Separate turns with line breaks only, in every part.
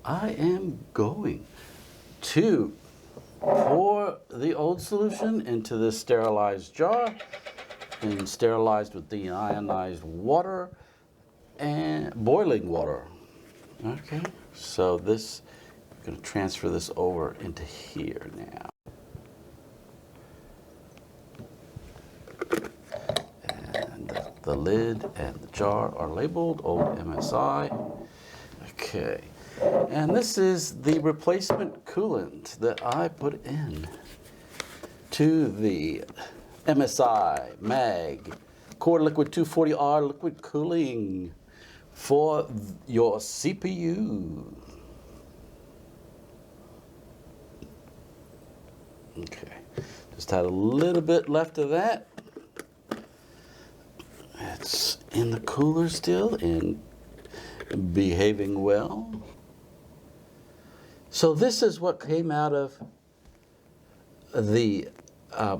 I am going to pour the old solution into this sterilized jar and sterilized with deionized water and boiling water. Okay, so this, I'm going to transfer this over into here now. And the lid and the jar are labeled old MSI. Okay, and this is the replacement coolant that I put in to the MSI MAG Coreliquid 240R liquid cooling for your CPU. Okay, just had a little bit left of that. It's in the cooler still and behaving well. So this is what came out of the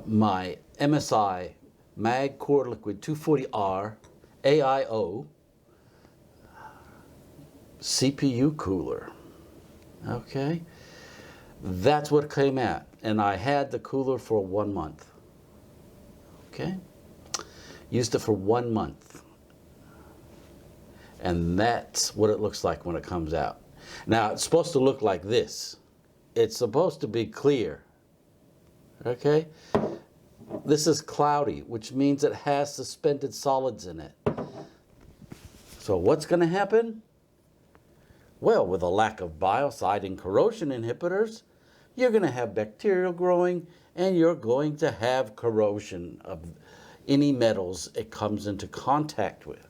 my MSI MAG Coreliquid 240R AIO CPU cooler. Okay, that's what came out, and I had the cooler for 1 month. Okay, used it for 1 month, and that's what it looks like when it comes out. Now it's supposed to look like this. It's supposed to be clear. Okay, this is cloudy, which means it has suspended solids in it. So what's going to happen? Well, with a lack of biocide and corrosion inhibitors, you're going to have bacterial growing, and you're going to have corrosion of any metals it comes into contact with.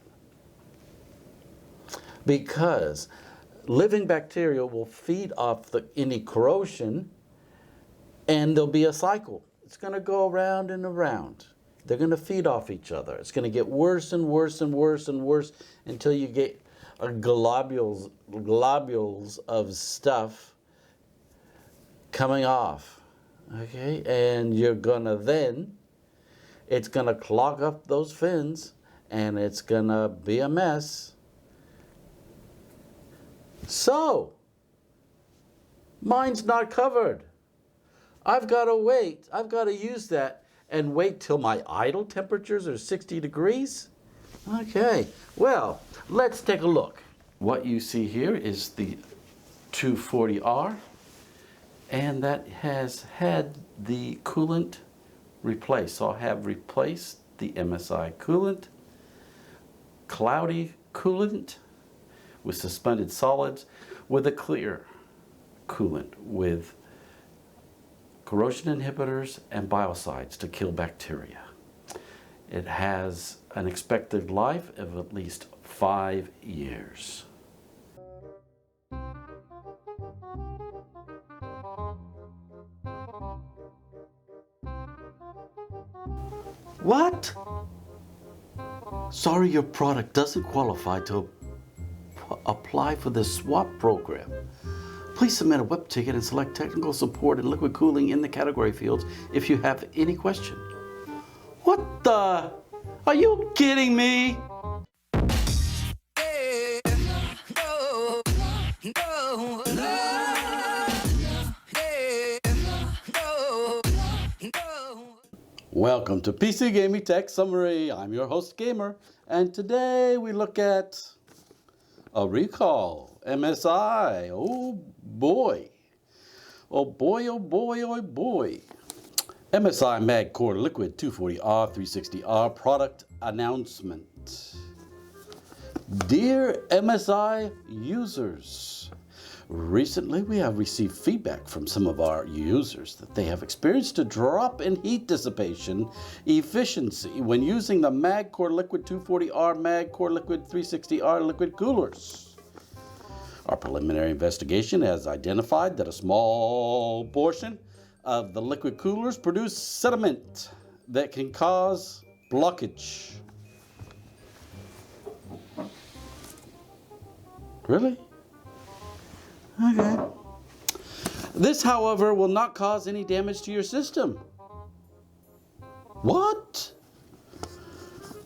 Because living bacteria will feed off any corrosion, and there'll be a cycle. It's going to go around and around. They're going to feed off each other. It's going to get worse and worse and worse and worse until you get globules of stuff coming off. Okay, and you're going to then, it's going to clog up those fins, and it's going to be a mess. So, mine's not covered. I've got to wait. I've got to use that and wait till my idle temperatures are 60 degrees. Okay, well, let's take a look. What you see here is the 240R, and that has had the coolant replaced. So I have replaced the MSI coolant, cloudy coolant with suspended solids, with a clear coolant with corrosion inhibitors and biocides to kill bacteria. It has an expected life of at least 5 years. What? Sorry, your product doesn't qualify to apply for the swap program. Please submit a web ticket and select technical support and liquid cooling in the category fields if you have any question. What the? Are you kidding me? Welcome to PC Gaming Tech Summary. I'm your host, Gamer, and today we look at a recall, MSI. Oh boy. Oh boy, oh boy, oh boy. MSI MAG Coreliquid 240R 360R product announcement. Dear MSI users, recently we have received feedback from some of our users that they have experienced a drop in heat dissipation efficiency when using the MAG Coreliquid 240R MAG Coreliquid 360R liquid coolers. Our preliminary investigation has identified that a small portion of the liquid coolers produce sediment that can cause blockage. Really? Okay. This, however, will not cause any damage to your system. What?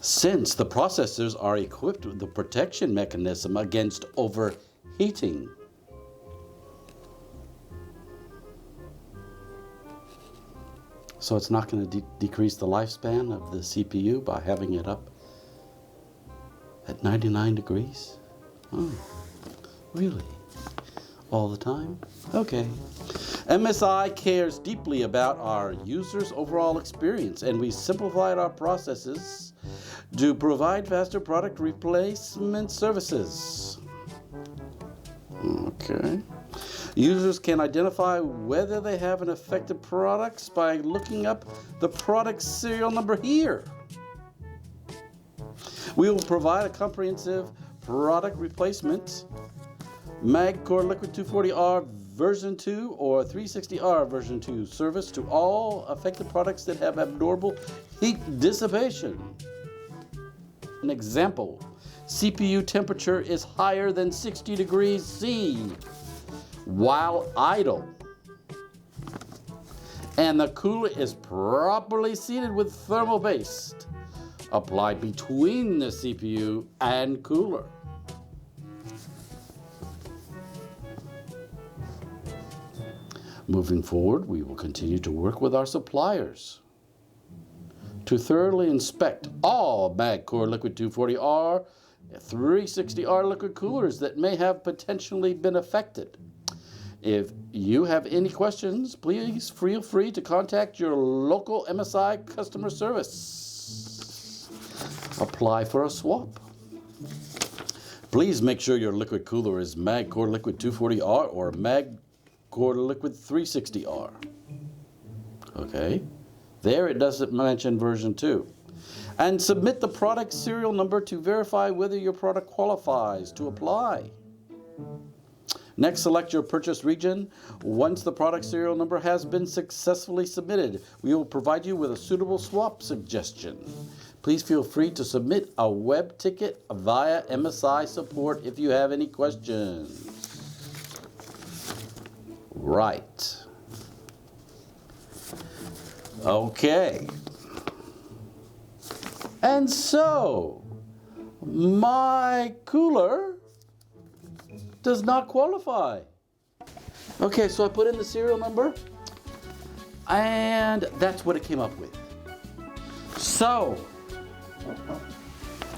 Since the processors are equipped with the protection mechanism against overheating. So it's not going to decrease the lifespan of the CPU by having it up at 99 degrees? Oh, really? All the time? Okay. MSI cares deeply about our users' overall experience, and we simplified our processes to provide faster product replacement services. Okay. Users can identify whether they have an affected product by looking up the product serial number here. We will provide a comprehensive product replacement MAG Coreliquid 240R version 2 or 360R version 2 service to all affected products that have abnormal heat dissipation. An example, CPU temperature is higher than 60 degrees C while idle, and the cooler is properly seated with thermal paste applied between the CPU and cooler. Moving forward, we will continue to work with our suppliers to thoroughly inspect all MAG Coreliquid 240R 360R liquid coolers that may have potentially been affected. If you have any questions, please feel free to contact your local MSI customer service. Apply for a swap. Please make sure your liquid cooler is MAG Coreliquid 240R or MAG Coreliquid 360R. Okay, there it doesn't mention version 2. And submit the product serial number to verify whether your product qualifies to apply. Next, select your purchase region. Once the product serial number has been successfully submitted, we will provide you with a suitable swap suggestion. Please feel free to submit a web ticket via MSI support if you have any questions. Right. Okay. And so, my cooler does not qualify. Okay, so I put in the serial number, and that's what it came up with. So,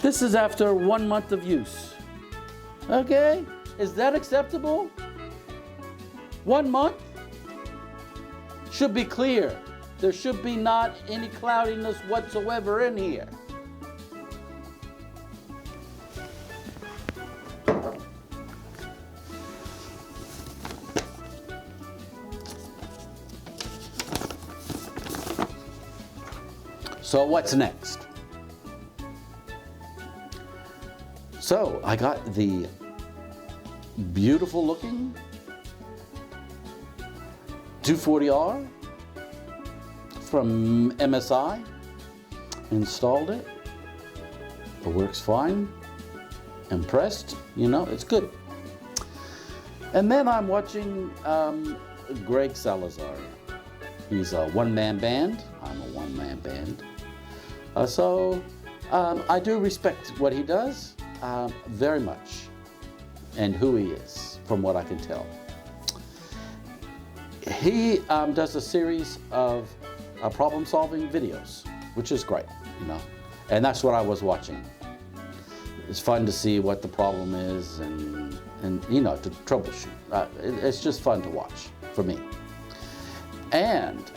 this is after 1 month of use. Okay, is that acceptable? 1 month? Should be clear. There should be not any cloudiness whatsoever in here. So what's next? So I got the beautiful looking 240R from MSI, installed it. It works fine. Impressed, you know, it's good. And then I'm watching Greg Salazar. He's a one-man band. I'm a one-man band. So I do respect what he does very much, and who he is, from what I can tell. He does a series of problem-solving videos, which is great, you know, and that's what I was watching. It's fun to see what the problem is, and you know, to troubleshoot. It's just fun to watch for me. And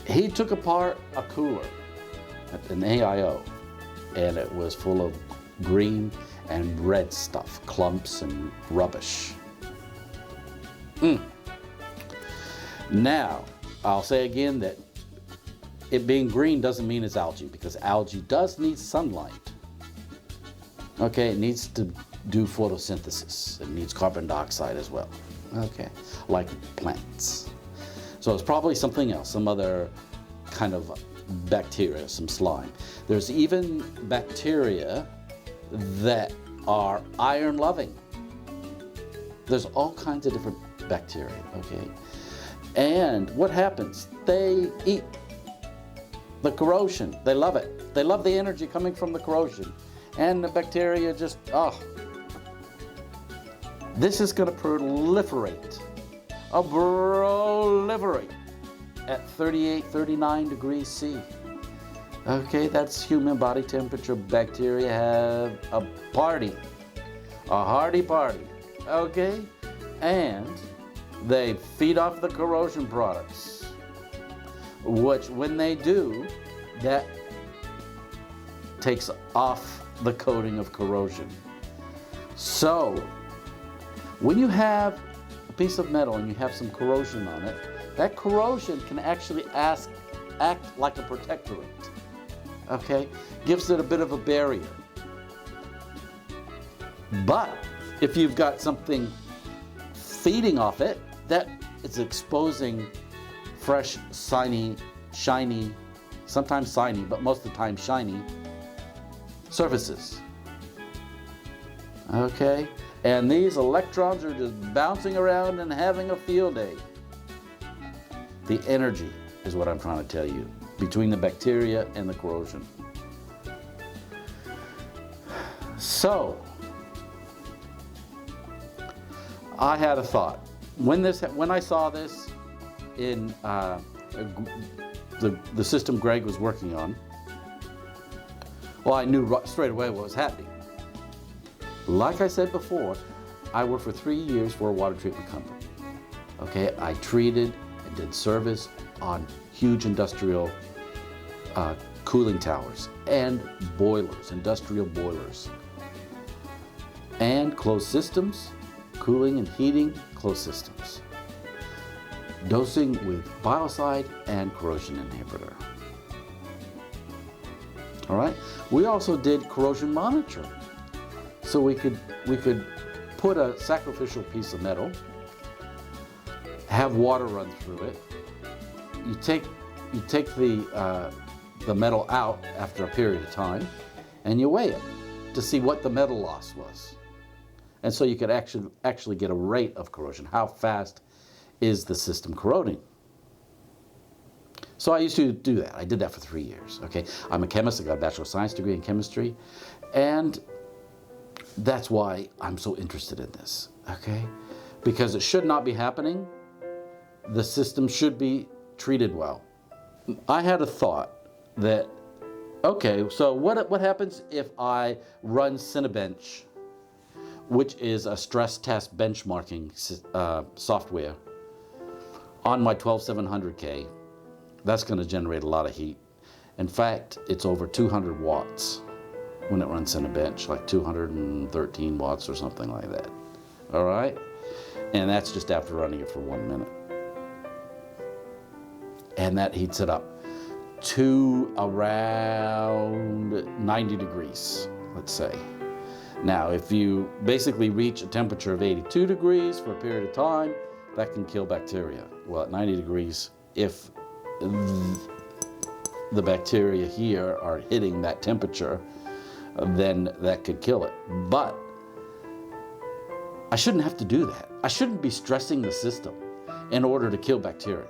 he took apart a cooler, an AIO, and it was full of green and red stuff, clumps and rubbish. Now, I'll say again that it being green doesn't mean it's algae, because algae does need sunlight. Okay, it needs to do photosynthesis. It needs carbon dioxide as well. Okay, like plants. So it's probably something else, some other kind of bacteria, some slime. There's even bacteria that are iron loving. There's all kinds of different bacteria, okay? And what happens? They eat the corrosion. They love it. They love the energy coming from the corrosion. And the bacteria just, this is going to proliferate. at 38, 39 degrees C. Okay, that's human body temperature. Bacteria have a party, a hearty party, okay? And they feed off the corrosion products, which when they do, that takes off the coating of corrosion. So, when you have a piece of metal and you have some corrosion on it, that corrosion can actually act like a protectorant. Okay, gives it a bit of a barrier. But if you've got something feeding off it, that is exposing fresh, shiny, sometimes shiny, but most of the time shiny surfaces. Okay, and these electrons are just bouncing around and having a field day. The energy is what I'm trying to tell you, between the bacteria and the corrosion. So, I had a thought. When I saw this in the system Greg was working on, well, I knew straight away what was happening. Like I said before, I worked for 3 years for a water treatment company. Okay, I treated and did service on huge industrial cooling towers and boilers, industrial boilers, and closed systems, cooling and heating closed systems, dosing with biocide and corrosion inhibitor. All right. We also did corrosion monitoring, so we could put a sacrificial piece of metal, have water run through it. You take the metal out after a period of time, and you weigh it to see what the metal loss was. And so you could actually get a rate of corrosion. How fast is the system corroding? So I used to do that. I did that for 3 years. Okay, I'm a chemist. I got a Bachelor of Science degree in chemistry, and that's why I'm so interested in this. Okay, because it should not be happening. The system should be treated well. I had a thought that, okay, so what happens if I run Cinebench, which is a stress test benchmarking software, on my 12700K? That's going to generate a lot of heat. In fact, it's over 200 watts when it runs Cinebench, like 213 watts or something like that. All right? And that's just after running it for 1 minute. And that heats it up to around 90 degrees, let's say. Now, if you basically reach a temperature of 82 degrees for a period of time, that can kill bacteria. Well, at 90 degrees, if the bacteria here are hitting that temperature, then that could kill it. But I shouldn't have to do that. I shouldn't be stressing the system in order to kill bacteria.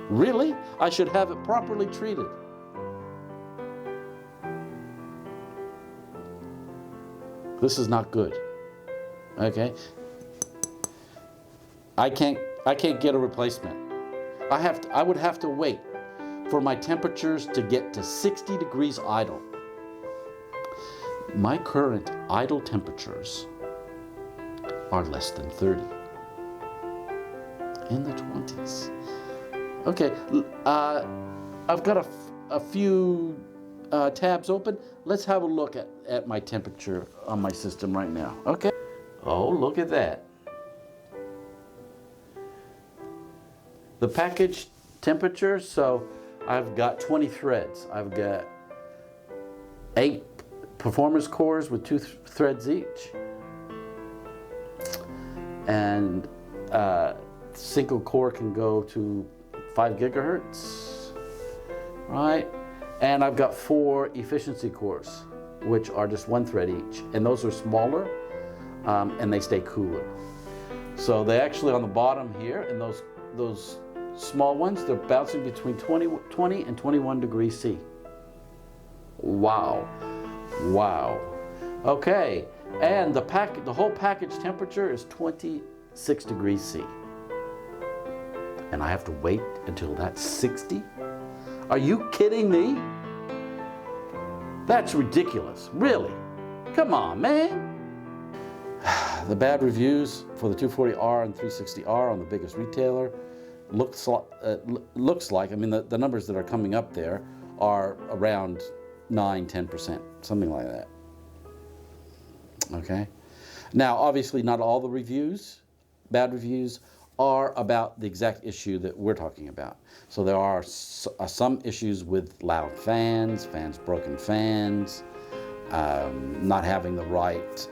Really? I should have it properly treated. This is not good. Okay? I can't get a replacement. I would have to wait for my temperatures to get to 60 degrees idle. My current idle temperatures are less than 30. In the 20s. Okay, I've got a few tabs open. Let's have a look at my temperature on my system right now. Okay. Oh, look at that. The package temperature, so I've got 20 threads. I've got 8 performance cores with 2 threads each. And single core can go to 5 gigahertz, right? And I've got 4 efficiency cores, which are just 1 thread each. And those are smaller, and they stay cooler. So they actually, on the bottom here, and those small ones, they're bouncing between 20 and 21 degrees C. Wow. Wow. Okay, and the whole package temperature is 26 degrees C. and I have to wait until that's 60? Are you kidding me? That's ridiculous, really. Come on, man. The bad reviews for the 240R and 360R on the biggest retailer looks like, I mean, the numbers that are coming up there are around 9–10%, something like that. Okay. Now, obviously, not all the reviews, bad reviews, are about the exact issue that we're talking about. So there are some issues with loud fans, broken fans, not having the right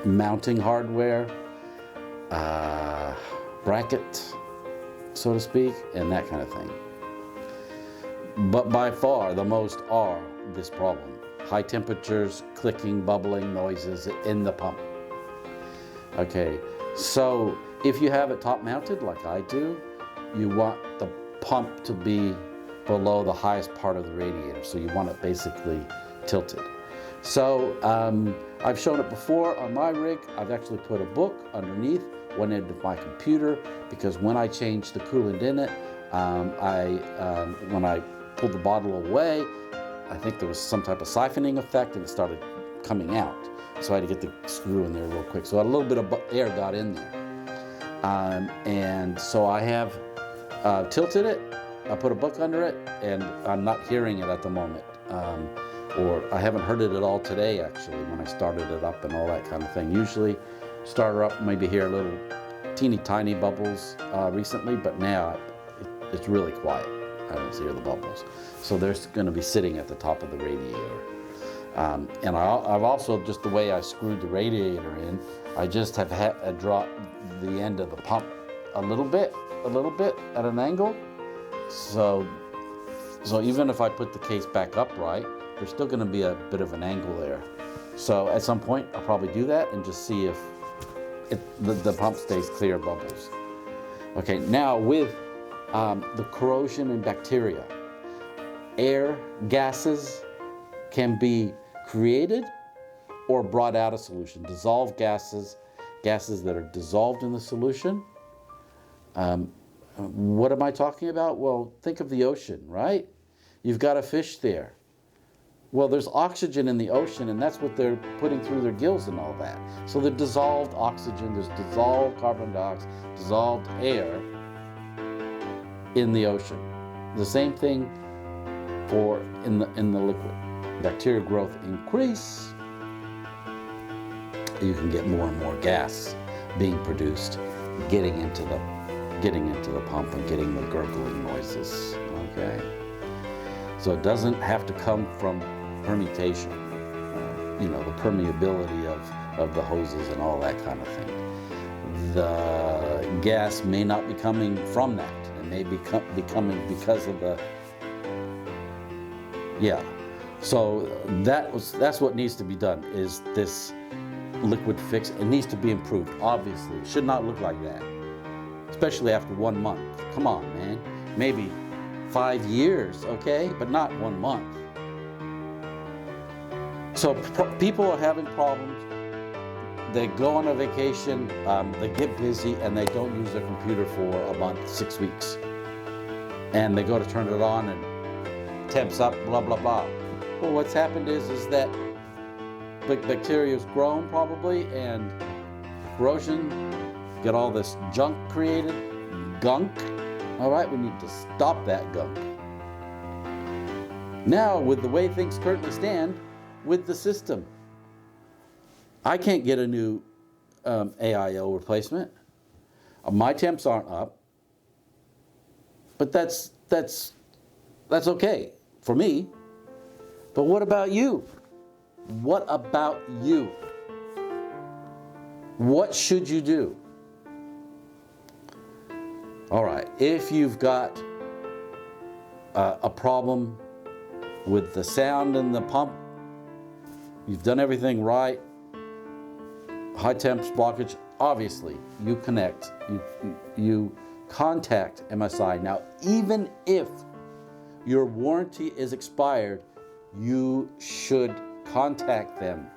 mounting hardware, bracket, so to speak, and that kind of thing. But by far, the most are this problem. High temperatures, clicking, bubbling noises in the pump. Okay, so if you have it top mounted like I do, you want the pump to be below the highest part of the radiator. So you want it basically tilted. So I've shown it before on my rig. I've actually put a book underneath one end of my computer, because when I changed the coolant in it, when I pulled the bottle away, I think there was some type of siphoning effect and it started coming out. So I had to get the screw in there real quick. So a little bit of air got in there. And so I have tilted it. I put a book under it, and I'm not hearing it at the moment. Or I haven't heard it at all today, actually, when I started it up and all that kind of thing. Usually start her up, maybe hear little teeny tiny bubbles recently, but now it's really quiet. I don't hear the bubbles. So they're going to be sitting at the top of the radiator. And I've also, just the way I screwed the radiator in, I just have dropped the end of the pump a little bit at an angle. So even if I put the case back upright, there's still going to be a bit of an angle there. So at some point, I'll probably do that and just see if the pump stays clear of bubbles. Okay, now with the corrosion and bacteria, air, gases can be created or brought out of solution. Dissolved gases that are dissolved in the solution. What am I talking about? Well, think of the ocean, right? You've got a fish there. Well, there's oxygen in the ocean, and that's what they're putting through their gills and all that. So the dissolved oxygen, there's dissolved carbon dioxide, dissolved air in the ocean. The same thing for in the liquid. Bacterial growth increase, you can get more and more gas being produced, getting into the pump and getting the gurgling noises. Okay, so it doesn't have to come from permutation, the permeability of the hoses and all that kind of thing. The gas may not be coming from that. It may be coming because of the, yeah. So that's what needs to be done, is this liquid fix. It needs to be improved, obviously. It should not look like that, especially after 1 month. Come on, man. Maybe 5 years, okay? But not 1 month. So people are having problems. They go on a vacation, they get busy, and they don't use their computer for a month, 6 weeks. And they go to turn it on and temps up, blah, blah, blah. Well, what's happened is that bacteria's grown probably, and corrosion, get all this junk created, gunk. All right, we need to stop that gunk. Now, with the way things currently stand with the system, I can't get a new AIO replacement. My temps aren't up, but that's okay for me. But what about you? What about you? What should you do? All right, if you've got a problem with the sound in the pump, you've done everything right, high temps, blockage, obviously you connect, you contact MSI. Now, even if your warranty is expired, you should contact them.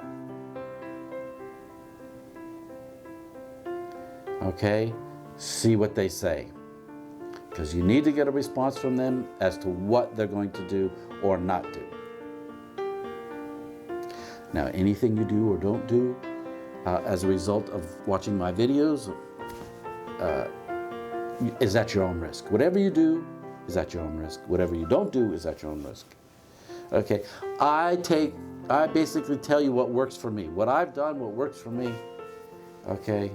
Okay? See what they say, because you need to get a response from them as to what they're going to do or not do. Now, anything you do or don't do as a result of watching my videos is at your own risk. Whatever you do is at your own risk. Whatever you don't do is at your own risk. Okay, I basically tell you what works for me, what I've done, what works for me. Okay,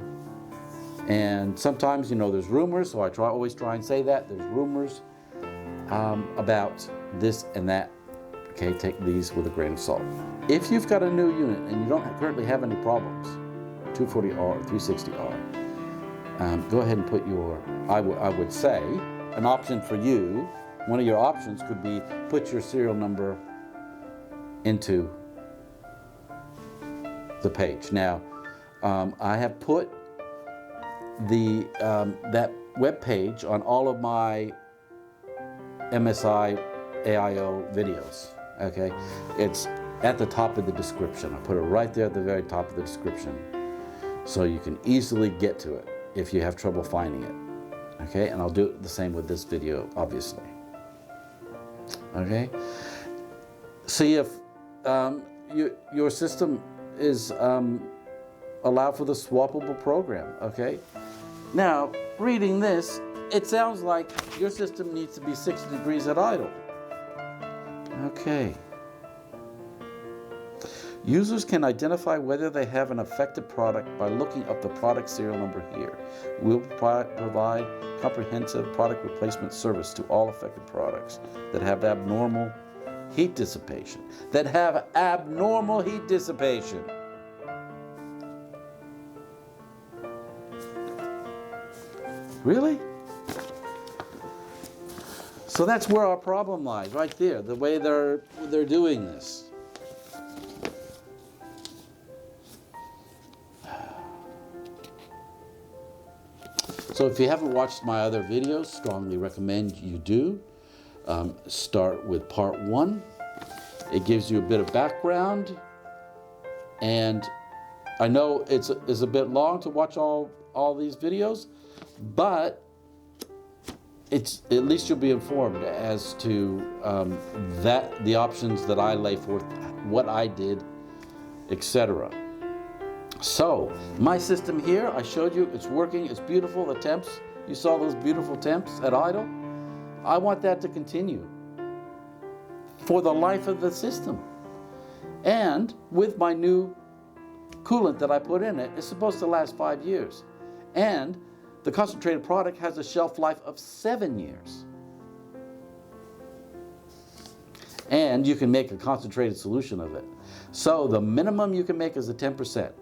and sometimes, you know, there's rumors, so I always try and say that there's rumors about this and that. Okay, take these with a grain of salt. If you've got a new unit and you don't currently have any problems, 240R or 360R, go ahead and put your, I would say, an option for you, one of your options could be put your serial number into the page. Now, I have put that web page on all of my MSI AIO videos. Okay, it's at the top of the description. I put it right there at the very top of the description, so you can easily get to it if you have trouble finding it. Okay, and I'll do the same with this video, obviously. Okay, see if your system is allow for the swappable program. Okay, now reading this, it sounds like your system needs to be 60 degrees at idle. Okay. Users can identify whether they have an affected product by looking up the product serial number here. We'll provide comprehensive product replacement service to all affected products that have abnormal heat dissipation. Really? So that's where our problem lies, right there, the way they're doing this. So if you haven't watched my other videos, strongly recommend you do. Start with part 1. It gives you a bit of background, and I know it's a bit long to watch all these videos, but at least you'll be informed as to the options that I lay forth, what I did, etc. So my system here, I showed you, it's working, it's beautiful. The temps, you saw those beautiful temps at idle. I want that to continue for the life of the system. And with my new coolant that I put in it, it's supposed to last 5 years. And the concentrated product has a shelf life of 7 years. And you can make a concentrated solution of it. So the minimum you can make is a 10%.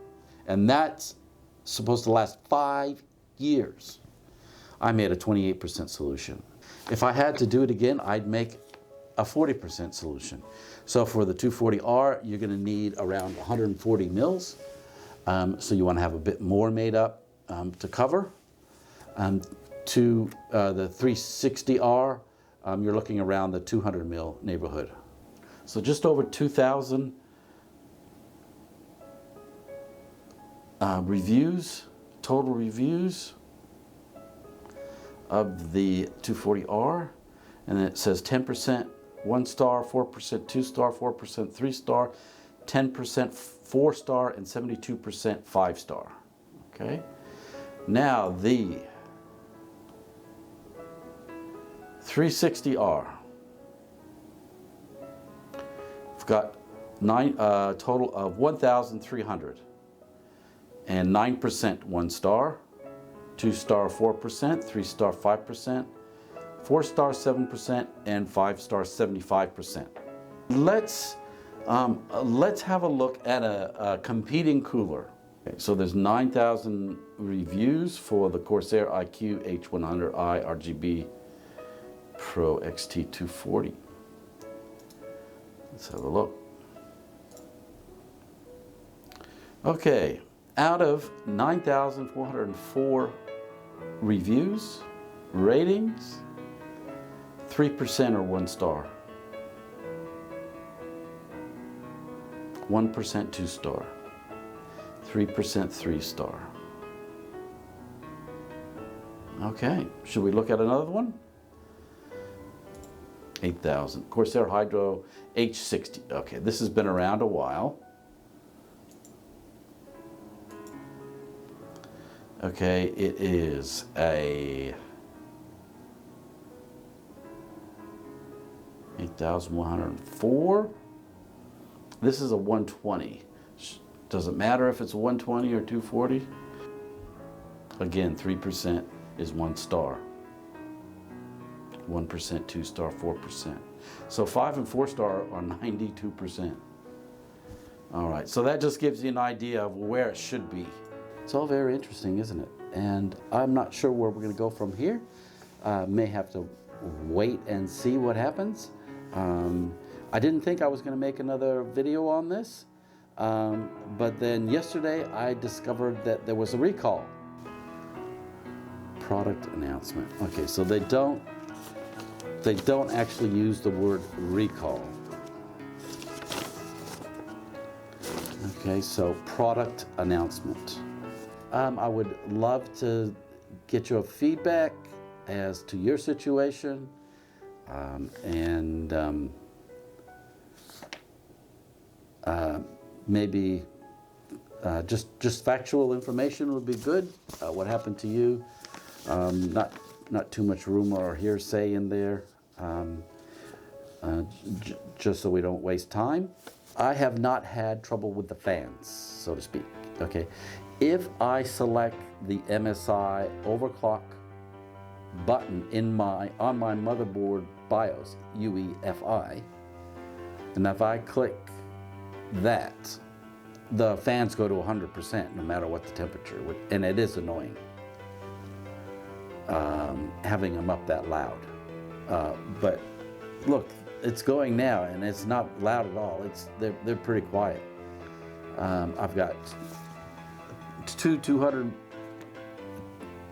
And that's supposed to last 5 years. I made a 28% solution. If I had to do it again, I'd make a 40% solution. So for the 240R, you're going to need around 140 mils. So you want to have a bit more made up to cover. To the 360R, you're looking around the 200 mil neighborhood. So just over 2,000 reviews, total reviews of the 240R, and it says 10% 1 star, 4% 2 star, 4% 3 star, 10% 4 star, and 72% 5 star. Okay. Now the 360R. We've got total of 1,300. And 9% 1 star, 2 star 4%, 3 star 5%, 4 star 7%, and 5 star 75%. Let's have a look at a competing cooler. Okay, so there's 9,000 reviews for the Corsair IQ H100i RGB Pro XT240. Let's have a look. Okay. Out of 9,404 reviews, ratings, 3% are 1 star, 1% 2 star, 3% 3 star, Okay, should we look at another one? 8000. Corsair Hydro H60. Okay, this has been around a while. Okay, it is a 8104. This is a 120. Does it matter if it's 120 or 240? Again, 3% is 1 star. 1%, 2 star, 4%. So 5 and 4 star are 92%. All right, so that just gives you an idea of where it should be. It's all very interesting, isn't it? And I'm not sure where we're going to go from here. May have to wait and see what happens. I didn't think I was going to make another video on this, but then yesterday I discovered that there was a recall. Product announcement. Okay, so they don't actually use the word recall. Okay, so product announcement. I would love to get your feedback as to your situation, and maybe just factual information would be good. What happened to you? Not too much rumor or hearsay in there, just so we don't waste time. I have not had trouble with the fans, so to speak. Okay, if I select the MSI overclock button on my motherboard BIOS, UEFI, and if I click that, the fans go to 100% no matter what the temperature, and it is annoying having them up that loud. But look, it's going now, and it's not loud at all. They're pretty quiet. I've got two 200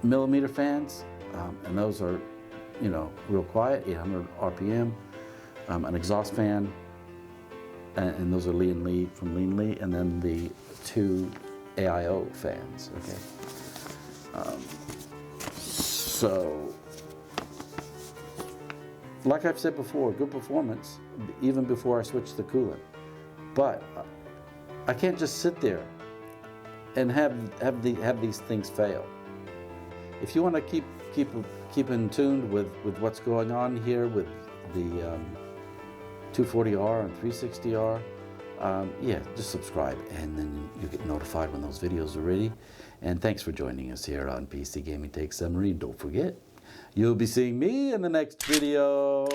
millimeter fans, and those are, real quiet, 800 RPM. An exhaust fan, and those are Lee & Lee from Lee & Lee, and then the 2 AIO fans. Okay. So, like I've said before, good performance, even before I switched the coolant. But I can't just sit there and have these things fail. If you want to keep in tune with what's going on here with the 240R and 360R, yeah, just subscribe, and then you get notified when those videos are ready. And thanks for joining us here on PC Gaming Take Summary. And don't forget, you'll be seeing me in the next video.